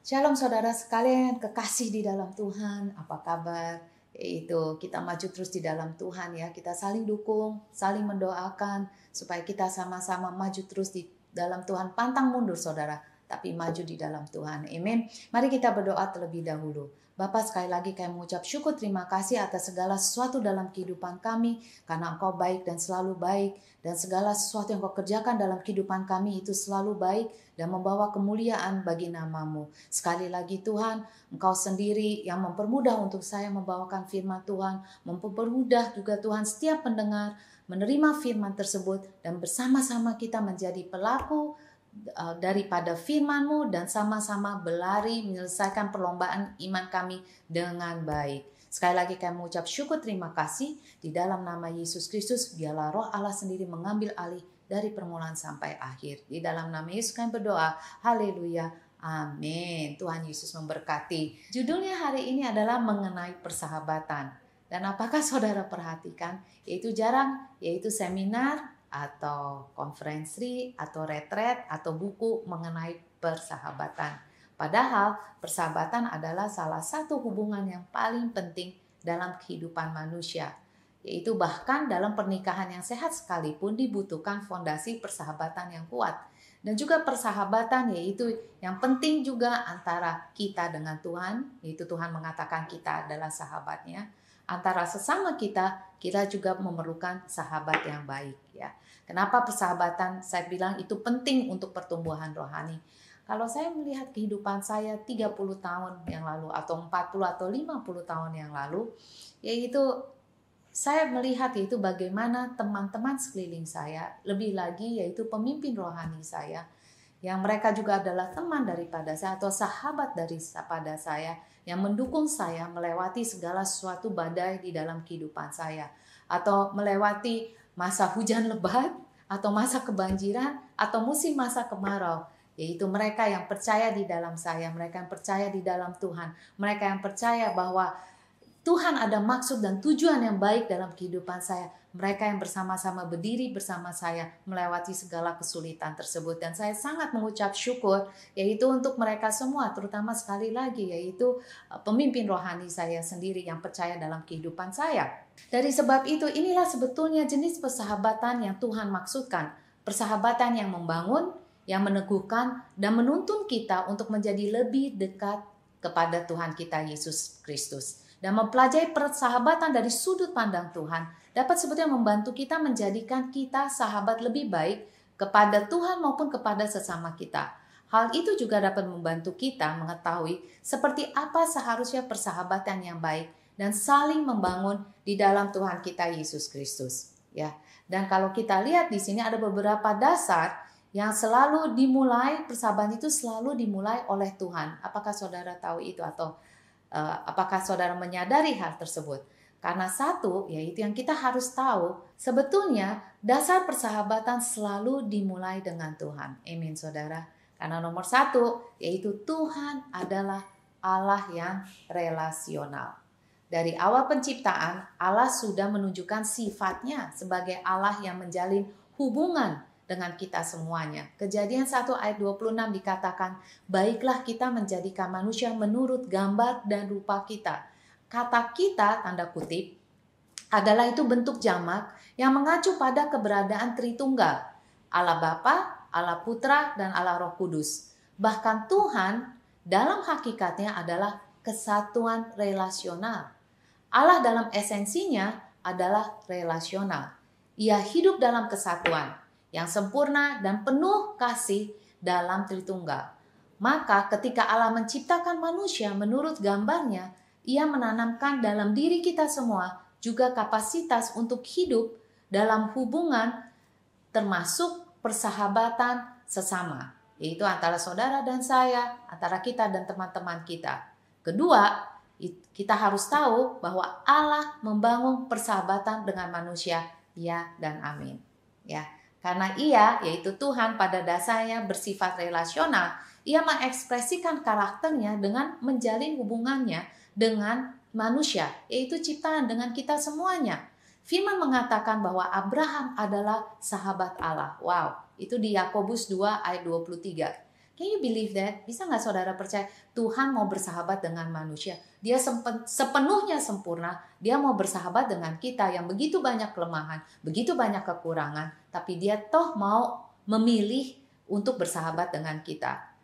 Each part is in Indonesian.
Shalom saudara sekalian, kekasih di dalam Tuhan, apa kabar? Yaitu kita maju terus di dalam Tuhan ya, kita saling dukung, saling mendoakan supaya kita sama-sama maju terus di dalam Tuhan, pantang mundur saudara, tapi maju di dalam Tuhan. Amin. Mari kita berdoa terlebih dahulu. Bapa, sekali lagi kami mengucap syukur terima kasih atas segala sesuatu dalam kehidupan kami, karena Engkau baik dan selalu baik, dan segala sesuatu yang Engkau kerjakan dalam kehidupan kami itu selalu baik dan membawa kemuliaan bagi nama-Mu. Sekali lagi Tuhan, Engkau sendiri yang mempermudah untuk saya membawakan firman Tuhan, mempermudah juga Tuhan setiap pendengar menerima firman tersebut, dan bersama-sama kita menjadi pelaku daripada firman-Mu dan sama-sama berlari menyelesaikan perlombaan iman kami dengan baik. Sekali lagi kami mengucap syukur terima kasih di dalam nama Yesus Kristus. Biarlah Roh Allah sendiri mengambil alih dari permulaan sampai akhir. Di dalam nama Yesus kami berdoa. Haleluya. Amin. Tuhan Yesus memberkati. Judulnya hari ini adalah mengenai persahabatan. Dan apakah saudara perhatikan? Yaitu seminar atau konferensi atau retret atau buku mengenai persahabatan. Padahal persahabatan adalah salah satu hubungan yang paling penting dalam kehidupan manusia. Yaitu bahkan dalam pernikahan yang sehat sekalipun dibutuhkan fondasi persahabatan yang kuat. Dan juga persahabatan yaitu yang penting juga antara kita dengan Tuhan. Yaitu Tuhan mengatakan kita adalah sahabatnya. Antara sesama kita juga memerlukan sahabat yang baik ya. Kenapa persahabatan saya bilang itu penting untuk pertumbuhan rohani? Kalau saya melihat kehidupan saya 30 tahun yang lalu atau 40 atau 50 tahun yang lalu, yaitu saya melihat yaitu bagaimana teman-teman sekeliling saya, lebih lagi yaitu pemimpin rohani saya, yang mereka juga adalah teman daripada saya atau sahabat daripada saya, yang mendukung saya melewati segala sesuatu badai di dalam kehidupan saya, atau melewati masa hujan lebat, atau masa kebanjiran, atau musim masa kemarau. Yaitu mereka yang percaya di dalam saya, mereka yang percaya di dalam Tuhan, mereka yang percaya bahwa Tuhan ada maksud dan tujuan yang baik dalam kehidupan saya. Mereka yang bersama-sama berdiri bersama saya melewati segala kesulitan tersebut. Dan saya sangat mengucap syukur yaitu untuk mereka semua, terutama sekali lagi yaitu pemimpin rohani saya sendiri yang percaya dalam kehidupan saya. Dari sebab itu inilah sebetulnya jenis persahabatan yang Tuhan maksudkan. Persahabatan yang membangun, yang meneguhkan dan menuntun kita untuk menjadi lebih dekat kepada Tuhan kita Yesus Kristus. Dan mempelajari persahabatan dari sudut pandang Tuhan dapat sebetulnya membantu kita menjadikan kita sahabat lebih baik kepada Tuhan maupun kepada sesama kita. Hal itu juga dapat membantu kita mengetahui seperti apa seharusnya persahabatan yang baik dan saling membangun di dalam Tuhan kita Yesus Kristus. Ya. Dan kalau kita lihat di sini ada beberapa dasar yang selalu dimulai, persahabatan itu selalu dimulai oleh Tuhan. Apakah saudara tahu itu atau apakah saudara menyadari hal tersebut? Karena satu, yaitu yang kita harus tahu, sebetulnya dasar persahabatan selalu dimulai dengan Tuhan. Amin saudara. Karena nomor satu, yaitu Tuhan adalah Allah yang relasional. Dari awal penciptaan, Allah sudah menunjukkan sifatnya sebagai Allah yang menjalin hubungan dengan kita semuanya. Kejadian 1 ayat 26 dikatakan, baiklah kita menjadikan manusia menurut gambar dan rupa kita. Kata kita, tanda kutip, adalah itu bentuk jamak yang mengacu pada keberadaan Tritunggal. Allah Bapa, Allah Putra, dan Allah Roh Kudus. Bahkan Tuhan dalam hakikatnya adalah kesatuan relasional. Allah dalam esensinya adalah relasional. Ia hidup dalam kesatuan yang sempurna dan penuh kasih dalam Tritunggal. Maka ketika Allah menciptakan manusia menurut gambarnya, Ia menanamkan dalam diri kita semua juga kapasitas untuk hidup dalam hubungan termasuk persahabatan sesama, yaitu antara saudara dan saya, antara kita dan teman-teman kita. Kedua, kita harus tahu bahwa Allah membangun persahabatan dengan manusia, ya dan amin. Ya. Karena Ia, yaitu Tuhan pada dasarnya bersifat relasional, Ia mengekspresikan karakternya dengan menjalin hubungannya dengan manusia, yaitu ciptaan dengan kita semuanya. Firman mengatakan bahwa Abraham adalah sahabat Allah. Wow, itu di Yakobus 2 ayat 23. Can you believe that? Bisa nggak saudara percaya Tuhan mau bersahabat dengan manusia? Dia sepenuhnya sempurna. Dia mau bersahabat dengan kita yang begitu banyak kelemahan, begitu banyak kekurangan. Tapi dia toh mau memilih untuk bersahabat dengan kita.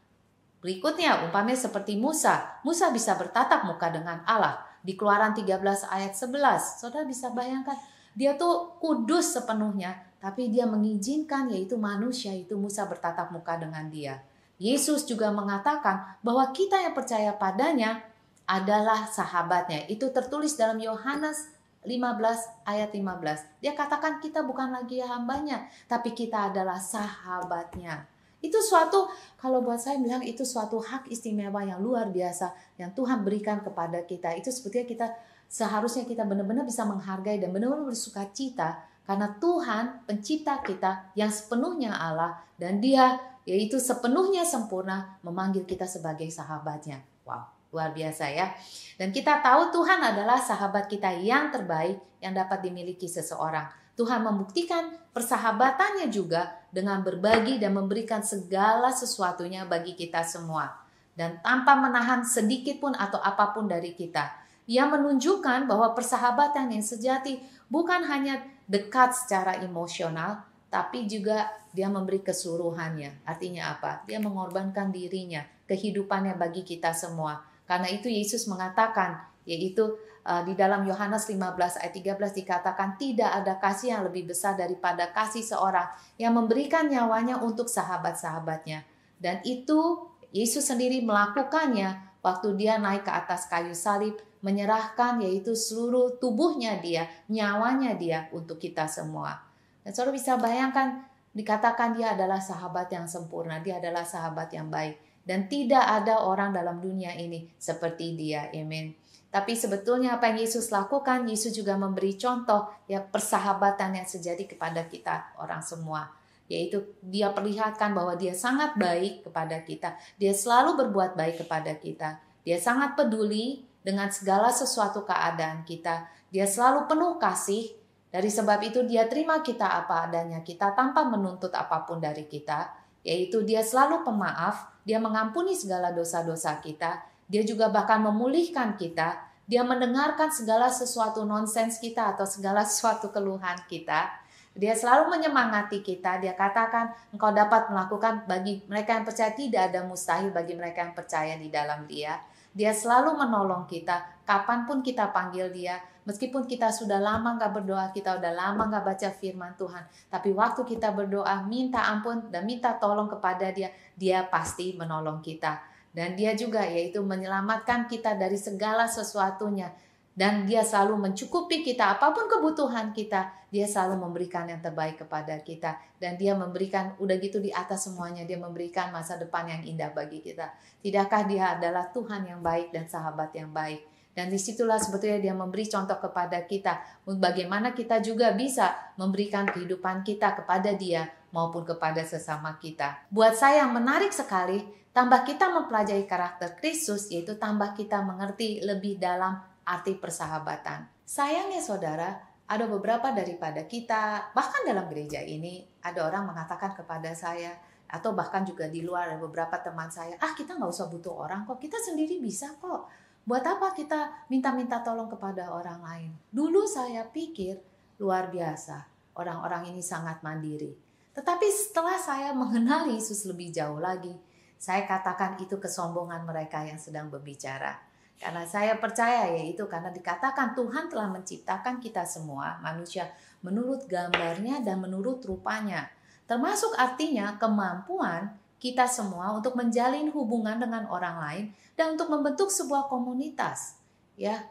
Berikutnya, umpamanya seperti Musa. Musa bisa bertatap muka dengan Allah. Di Keluaran 13 ayat 11. Saudara bisa bayangkan, dia tuh kudus sepenuhnya. Tapi dia mengizinkan yaitu manusia itu Musa bertatap muka dengan dia. Yesus juga mengatakan bahwa kita yang percaya padanya adalah sahabatnya. Itu tertulis dalam Yohanes 15 ayat 15. Dia katakan kita bukan lagi hambanya, tapi kita adalah sahabatnya. Itu suatu, kalau buat saya bilang itu suatu hak istimewa yang luar biasa yang Tuhan berikan kepada kita. Itu sepertinya kita seharusnya kita benar-benar bisa menghargai dan benar-benar bersuka cita karena Tuhan pencipta kita yang sepenuhnya Allah dan dia yaitu sepenuhnya sempurna memanggil kita sebagai sahabatnya. Wow, luar biasa ya. Dan kita tahu Tuhan adalah sahabat kita yang terbaik yang dapat dimiliki seseorang. Tuhan membuktikan persahabatannya juga dengan berbagi dan memberikan segala sesuatunya bagi kita semua. Dan tanpa menahan sedikit pun atau apapun dari kita. Ia menunjukkan bahwa persahabatan yang sejati bukan hanya dekat secara emosional, tapi juga dia memberi keseluruhannya. Artinya apa? Dia mengorbankan dirinya, kehidupannya bagi kita semua. Karena itu Yesus mengatakan, yaitu di dalam Yohanes 15 ayat 13 dikatakan tidak ada kasih yang lebih besar daripada kasih seorang yang memberikan nyawanya untuk sahabat-sahabatnya. Dan itu Yesus sendiri melakukannya waktu dia naik ke atas kayu salib, menyerahkan yaitu seluruh tubuhnya dia, nyawanya dia untuk kita semua. Dan saudara bisa bayangkan dikatakan dia adalah sahabat yang sempurna, dia adalah sahabat yang baik. Dan tidak ada orang dalam dunia ini seperti dia, amin. Tapi sebetulnya apa yang Yesus lakukan, Yesus juga memberi contoh ya persahabatan yang sejati kepada kita orang semua. Yaitu dia perlihatkan bahwa dia sangat baik kepada kita, dia selalu berbuat baik kepada kita. Dia sangat peduli dengan segala sesuatu keadaan kita, dia selalu penuh kasih. Dari sebab itu dia terima kita apa adanya kita tanpa menuntut apapun dari kita. Yaitu dia selalu pemaaf, dia mengampuni segala dosa-dosa kita. Dia juga bahkan memulihkan kita. Dia mendengarkan segala sesuatu nonsens kita atau segala sesuatu keluhan kita. Dia selalu menyemangati kita. Dia katakan engkau dapat melakukan bagi mereka yang percaya tidak ada mustahil bagi mereka yang percaya di dalam dia. Dia selalu menolong kita. Kapanpun kita panggil dia. Meskipun kita sudah lama gak berdoa, kita udah lama gak baca firman Tuhan. Tapi waktu kita berdoa, minta ampun dan minta tolong kepada dia, dia pasti menolong kita. Dan dia juga yaitu menyelamatkan kita dari segala sesuatunya. Dan dia selalu mencukupi kita, apapun kebutuhan kita, dia selalu memberikan yang terbaik kepada kita. Dan dia memberikan, udah gitu di atas semuanya, dia memberikan masa depan yang indah bagi kita. Tidakkah dia adalah Tuhan yang baik dan sahabat yang baik? Dan disitulah sebetulnya dia memberi contoh kepada kita. Bagaimana kita juga bisa memberikan kehidupan kita kepada dia maupun kepada sesama kita. Buat saya yang menarik sekali, tambah kita mempelajari karakter Kristus, yaitu tambah kita mengerti lebih dalam arti persahabatan. Sayangnya saudara, ada beberapa daripada kita, bahkan dalam gereja ini, ada orang mengatakan kepada saya, atau bahkan juga di luar ada beberapa teman saya, kita nggak usah butuh orang kok, kita sendiri bisa kok. Buat apa kita minta-minta tolong kepada orang lain? Dulu saya pikir luar biasa, orang-orang ini sangat mandiri. Tetapi setelah saya mengenal Yesus lebih jauh lagi, saya katakan itu kesombongan mereka yang sedang berbicara. Karena saya percaya yaitu karena dikatakan Tuhan telah menciptakan kita semua manusia menurut gambarnya dan menurut rupanya. Termasuk artinya kemampuan kita semua untuk menjalin hubungan dengan orang lain dan untuk membentuk sebuah komunitas. Ya,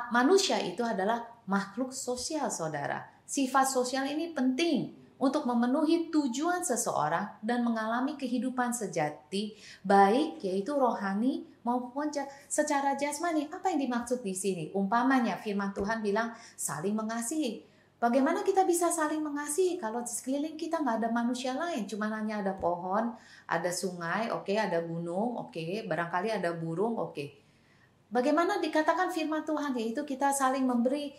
manusia itu adalah makhluk sosial, saudara. Sifat sosial ini penting untuk memenuhi tujuan seseorang dan mengalami kehidupan sejati, baik yaitu rohani maupun secara jasmani. Apa yang dimaksud di sini? Umpamanya firman Tuhan bilang saling mengasihi. Bagaimana kita bisa saling mengasihi kalau di sekeliling kita nggak ada manusia lain, cuma hanya ada pohon, ada sungai, oke, ada gunung, oke, barangkali ada burung, oke. Bagaimana dikatakan firman Tuhan, yaitu kita saling memberi,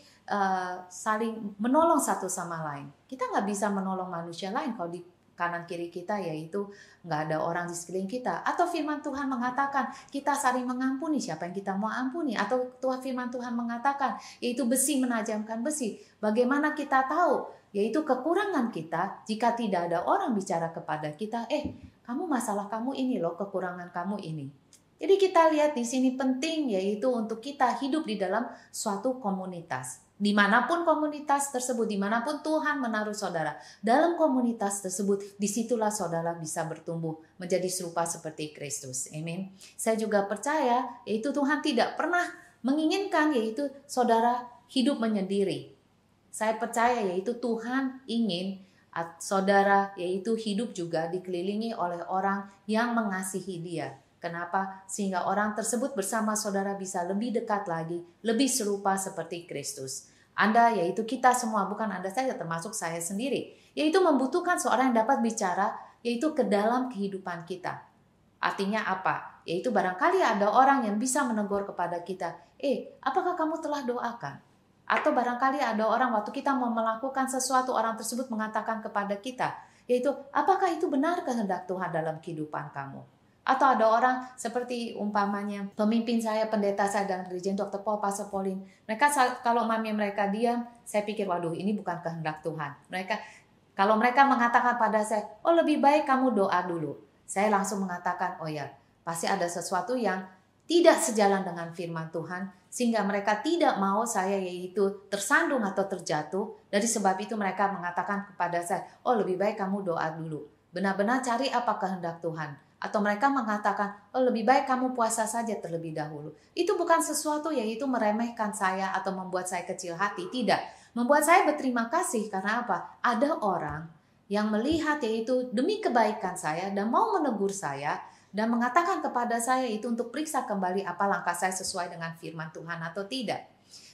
saling menolong satu sama lain. Kita nggak bisa menolong manusia lain kanan kiri kita, yaitu nggak ada orang di sekeliling kita. Atau firman Tuhan mengatakan kita saling mengampuni siapa yang kita mau ampuni. Atau firman Tuhan mengatakan yaitu besi menajamkan besi. Bagaimana kita tahu? Yaitu kekurangan kita jika tidak ada orang bicara kepada kita, kamu masalah kamu ini loh, kekurangan kamu ini. Jadi kita lihat di sini penting yaitu untuk kita hidup di dalam suatu komunitas. Dimanapun komunitas tersebut, dimanapun Tuhan menaruh saudara, dalam komunitas tersebut, disitulah saudara bisa bertumbuh menjadi serupa seperti Kristus. Amin. Saya juga percaya yaitu Tuhan tidak pernah menginginkan yaitu saudara hidup menyendiri. Saya percaya yaitu Tuhan ingin saudara yaitu hidup juga dikelilingi oleh orang yang mengasihi Dia. Kenapa? Sehingga orang tersebut bersama saudara bisa lebih dekat lagi, lebih serupa seperti Kristus. Anda yaitu kita semua, bukan Anda saja, termasuk saya sendiri, yaitu membutuhkan seorang yang dapat bicara yaitu ke dalam kehidupan kita. Artinya apa? Yaitu barangkali ada orang yang bisa menegur kepada kita, apakah kamu telah doakan? Atau barangkali ada orang waktu kita mau melakukan sesuatu, orang tersebut mengatakan kepada kita, yaitu apakah itu benar kehendak Tuhan dalam kehidupan kamu? Atau ada orang seperti umpamanya pemimpin saya, pendeta saya dalam gereja, Dr. Paul, Pastor Pauline. Mereka kalau mami mereka diam, saya pikir waduh ini bukan kehendak Tuhan. Kalau mereka mengatakan pada saya, lebih baik kamu doa dulu. Saya langsung mengatakan, pasti ada sesuatu yang tidak sejalan dengan firman Tuhan. Sehingga mereka tidak mau saya yaitu tersandung atau terjatuh. Dari sebab itu mereka mengatakan kepada saya, lebih baik kamu doa dulu. Benar-benar cari apa kehendak Tuhan. Atau mereka mengatakan, lebih baik kamu puasa saja terlebih dahulu. Itu bukan sesuatu yaitu meremehkan saya atau membuat saya kecil hati. Tidak. Membuat saya berterima kasih karena apa? Ada orang yang melihat yaitu demi kebaikan saya dan mau menegur saya dan mengatakan kepada saya itu untuk periksa kembali apa langkah saya sesuai dengan firman Tuhan atau tidak.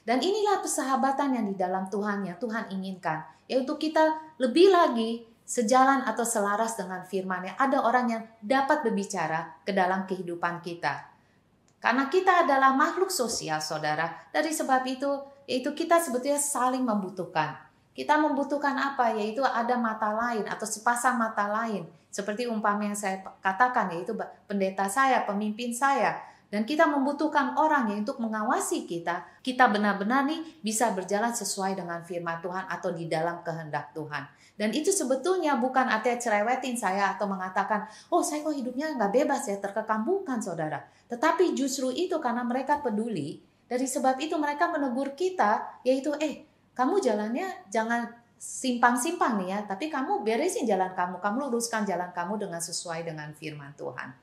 Dan inilah persahabatan yang di dalam Tuhan yang Tuhan inginkan. Yaitu kita lebih lagi sejalan atau selaras dengan firman-Nya. Ada orang yang dapat berbicara ke dalam kehidupan kita. Karena kita adalah makhluk sosial, saudara. Dari sebab itu, yaitu kita sebetulnya saling membutuhkan. Kita membutuhkan apa? Yaitu ada mata lain atau sepasang mata lain. Seperti umpama yang saya katakan, yaitu pendeta saya, pemimpin saya. Dan kita membutuhkan orang yang untuk mengawasi kita. Kita benar-benar nih bisa berjalan sesuai dengan firman Tuhan atau di dalam kehendak Tuhan. Dan itu sebetulnya bukan artinya cerewetin saya atau mengatakan, saya kok hidupnya nggak bebas ya, terkekang. Bukan, saudara. Tetapi justru itu karena mereka peduli. Dari sebab itu mereka menegur kita, yaitu kamu jalannya jangan simpang-simpang nih ya, tapi kamu beresin jalan kamu luruskan jalan kamu dengan sesuai dengan firman Tuhan.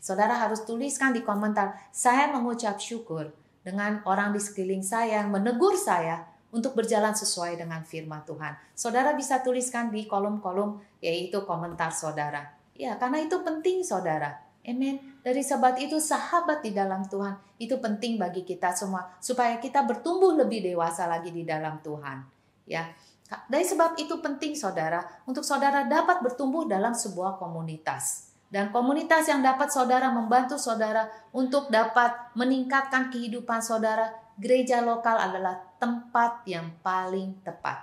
Saudara harus tuliskan di komentar, saya mengucap syukur dengan orang di sekeliling saya yang menegur saya untuk berjalan sesuai dengan firman Tuhan. Saudara bisa tuliskan di kolom-kolom yaitu komentar saudara. Ya, karena itu penting saudara. Amin. Dari sebab itu sahabat di dalam Tuhan itu penting bagi kita semua supaya kita bertumbuh lebih dewasa lagi di dalam Tuhan. Ya. Dari sebab itu penting saudara untuk saudara dapat bertumbuh dalam sebuah komunitas. Dan komunitas yang dapat saudara membantu saudara untuk dapat meningkatkan kehidupan saudara, gereja lokal adalah tempat yang paling tepat.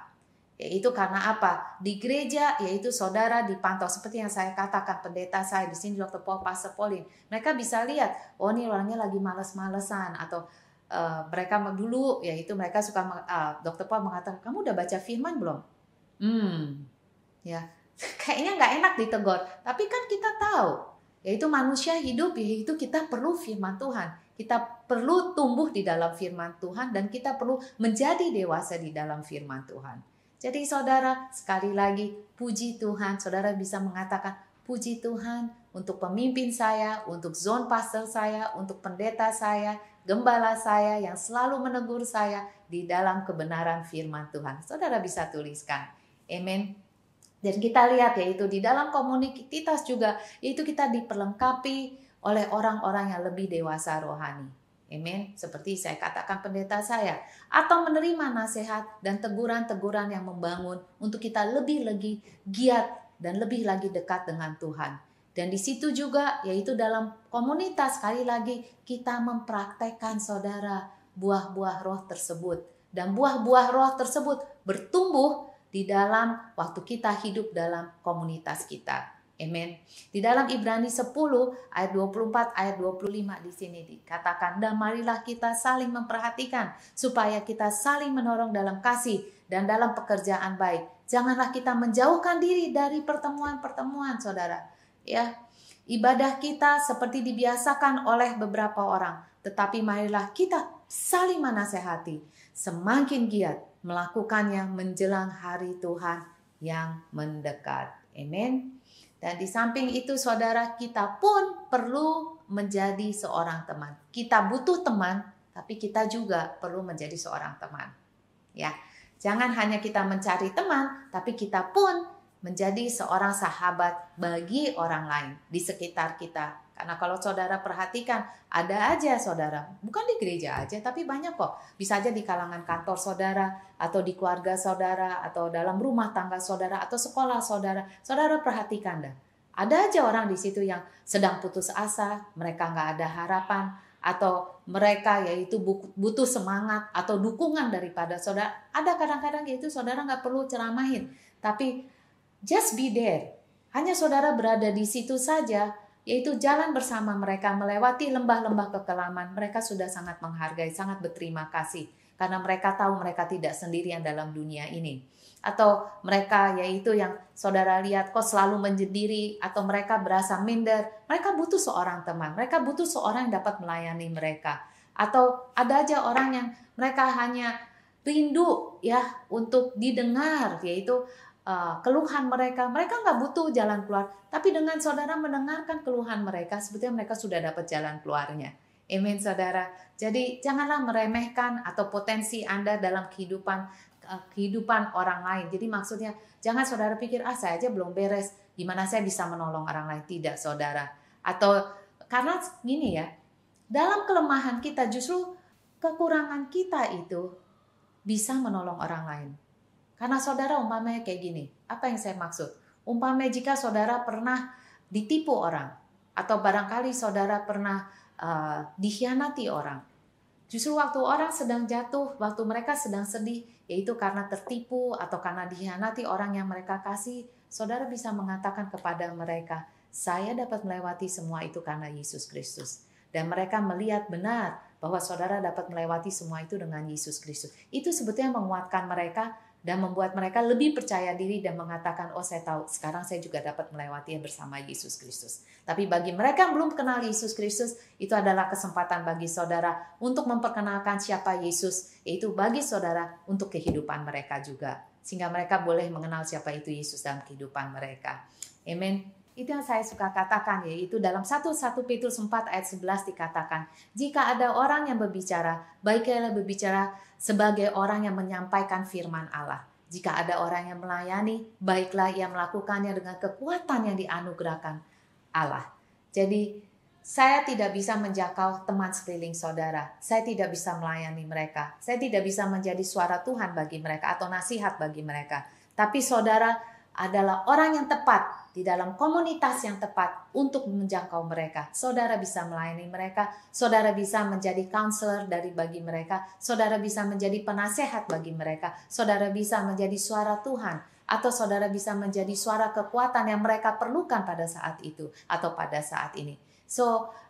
Yaitu karena apa? Di gereja yaitu saudara dipantau seperti yang saya katakan pendeta saya di sini Dr. Paul, Pastor Pauline. Mereka bisa lihat, ini orangnya lagi males-malesan atau mereka dulu yaitu mereka suka Dr. Paul mengatakan, kamu udah baca firman belum? Ya. Kayaknya nggak enak ditegur, tapi kan kita tahu, yaitu manusia hidup, yaitu kita perlu firman Tuhan. Kita perlu tumbuh di dalam firman Tuhan dan kita perlu menjadi dewasa di dalam firman Tuhan. Jadi saudara, sekali lagi puji Tuhan, saudara bisa mengatakan puji Tuhan untuk pemimpin saya, untuk zone pastor saya, untuk pendeta saya, gembala saya yang selalu menegur saya di dalam kebenaran firman Tuhan. Saudara bisa tuliskan. Amin. Dan kita lihat yaitu di dalam komunitas juga, yaitu kita diperlengkapi oleh orang-orang yang lebih dewasa rohani. Amin. Seperti saya katakan pendeta saya. Atau menerima nasihat dan teguran-teguran yang membangun untuk kita lebih lagi giat dan lebih lagi dekat dengan Tuhan. Dan di situ juga yaitu dalam komunitas sekali lagi kita mempraktekkan saudara buah-buah roh tersebut. Dan buah-buah roh tersebut bertumbuh di dalam waktu kita hidup dalam komunitas kita. Amen. Di dalam Ibrani 10 ayat 24 ayat 25 di sini dikatakan, dan marilah kita saling memperhatikan supaya kita saling menolong dalam kasih dan dalam pekerjaan baik. Janganlah kita menjauhkan diri dari pertemuan-pertemuan, saudara. Ya, ibadah kita seperti dibiasakan oleh beberapa orang, tetapi marilah kita saling menasehati, semakin giat melakukannya menjelang hari Tuhan yang mendekat. Amin. Dan di samping itu, saudara, kita pun perlu menjadi seorang teman. Kita butuh teman, tapi kita juga perlu menjadi seorang teman. Ya, jangan hanya kita mencari teman, tapi kita pun menjadi seorang sahabat bagi orang lain di sekitar kita. Karena kalau saudara perhatikan, ada aja saudara, bukan di gereja aja, tapi banyak kok. Bisa aja di kalangan kantor saudara, atau di keluarga saudara, atau dalam rumah tangga saudara, atau sekolah saudara. Saudara perhatikan dah. Ada aja orang di situ yang sedang putus asa, mereka nggak ada harapan, atau mereka yaitu butuh semangat atau dukungan daripada saudara. Ada kadang-kadang yaitu saudara nggak perlu ceramahin, tapi just be there. Hanya saudara berada di situ saja, yaitu jalan bersama mereka, melewati lembah-lembah kekelaman. Mereka sudah sangat menghargai, sangat berterima kasih. Karena mereka tahu mereka tidak sendirian dalam dunia ini. Atau mereka yaitu yang saudara lihat kok selalu menyendiri, atau mereka berasa minder. Mereka butuh seorang teman, mereka butuh seorang yang dapat melayani mereka. Atau ada aja orang yang mereka hanya rindu ya untuk didengar, yaitu keluhan mereka nggak butuh jalan keluar, tapi dengan saudara mendengarkan keluhan mereka, sebetulnya mereka sudah dapat jalan keluarnya. Amin, saudara. Jadi janganlah meremehkan atau potensi Anda dalam kehidupan orang lain. Jadi maksudnya jangan saudara pikir, saya aja belum beres, gimana saya bisa menolong orang lain. Tidak, saudara. Atau karena gini ya, dalam kelemahan kita justru kekurangan kita itu bisa menolong orang lain. Karena saudara umpamanya kayak gini, apa yang saya maksud? Umpamanya jika saudara pernah ditipu orang, atau barangkali saudara pernah dikhianati orang. Justru waktu orang sedang jatuh, waktu mereka sedang sedih, yaitu karena tertipu atau karena dikhianati orang yang mereka kasih, saudara bisa mengatakan kepada mereka, saya dapat melewati semua itu karena Yesus Kristus. Dan mereka melihat benar bahwa saudara dapat melewati semua itu dengan Yesus Kristus. Itu sebetulnya menguatkan mereka dan membuat mereka lebih percaya diri dan mengatakan, saya tahu, sekarang saya juga dapat melewatinya bersama Yesus Kristus. Tapi bagi mereka yang belum kenal Yesus Kristus, itu adalah kesempatan bagi saudara untuk memperkenalkan siapa Yesus, yaitu bagi saudara untuk kehidupan mereka juga. Sehingga mereka boleh mengenal siapa itu Yesus dalam kehidupan mereka. Amin. Itu yang saya suka katakan, yaitu dalam 1 Petrus 4 ayat 11 dikatakan, jika ada orang yang berbicara, baiklah berbicara sebagai orang yang menyampaikan firman Allah. Jika ada orang yang melayani, baiklah ia melakukannya dengan kekuatan yang dianugerahkan Allah. Jadi saya tidak bisa menjangkau teman sekeliling saudara. Saya tidak bisa melayani mereka. Saya tidak bisa menjadi suara Tuhan bagi mereka atau nasihat bagi mereka. Tapi saudara adalah orang yang tepat di dalam komunitas yang tepat untuk menjangkau mereka. Saudara bisa melayani mereka, saudara bisa menjadi counselor bagi mereka, saudara bisa menjadi penasehat bagi mereka, saudara bisa menjadi suara Tuhan, atau saudara bisa menjadi suara kekuatan yang mereka perlukan pada saat itu atau pada saat ini.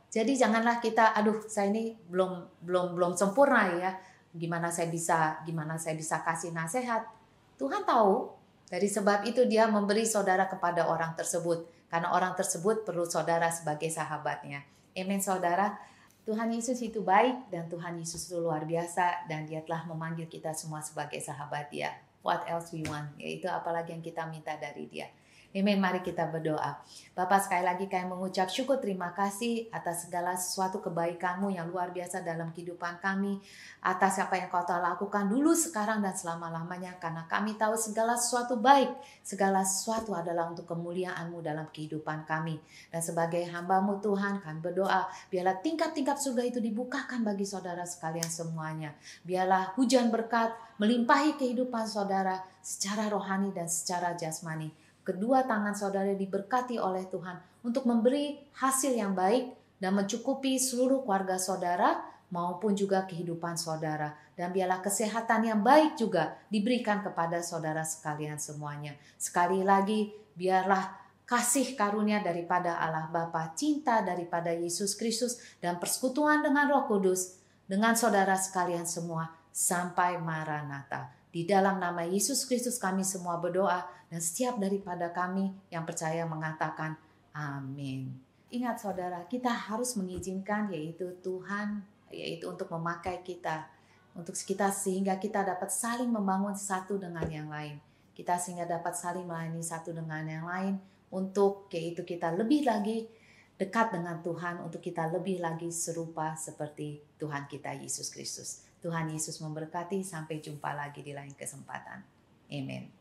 Jadi janganlah kita, saya ini belum sempurna ya. Gimana saya bisa kasih nasihat? Tuhan tahu. Dari sebab itu dia memberi saudara kepada orang tersebut. Karena orang tersebut perlu saudara sebagai sahabatnya. Amin, saudara. Tuhan Yesus itu baik dan Tuhan Yesus itu luar biasa. Dan dia telah memanggil kita semua sebagai sahabat dia. What else we want? Yaitu apalagi yang kita minta dari dia. Amin, mari kita berdoa. Bapa, sekali lagi kami mengucap syukur terima kasih atas segala sesuatu kebaikan-Mu yang luar biasa dalam kehidupan kami. Atas apa yang Kau telah lakukan dulu, sekarang, dan selama-lamanya. Karena kami tahu segala sesuatu baik. Segala sesuatu adalah untuk kemuliaan-Mu dalam kehidupan kami. Dan sebagai hamba-Mu Tuhan, kami berdoa, biarlah tingkap-tingkap surga itu dibukakan bagi saudara sekalian semuanya. Biarlah hujan berkat melimpahi kehidupan saudara secara rohani dan secara jasmani. Kedua tangan saudara diberkati oleh Tuhan untuk memberi hasil yang baik dan mencukupi seluruh keluarga saudara, maupun juga kehidupan saudara. Dan biarlah kesehatan yang baik juga diberikan kepada saudara sekalian semuanya. Sekali lagi, biarlah kasih karunia daripada Allah Bapa, cinta daripada Yesus Kristus, dan persekutuan dengan Roh Kudus, dengan saudara sekalian semua, sampai Maranatha. Di dalam nama Yesus Kristus kami semua berdoa, dan setiap daripada kami yang percaya mengatakan amin. Ingat saudara, kita harus mengizinkan yaitu Tuhan, yaitu untuk memakai kita, untuk kita sehingga kita dapat saling membangun satu dengan yang lain. Kita sehingga dapat saling melayani satu dengan yang lain, untuk yaitu kita lebih lagi dekat dengan Tuhan, untuk kita lebih lagi serupa seperti Tuhan kita Yesus Kristus. Tuhan Yesus memberkati, sampai jumpa lagi di lain kesempatan. Amin.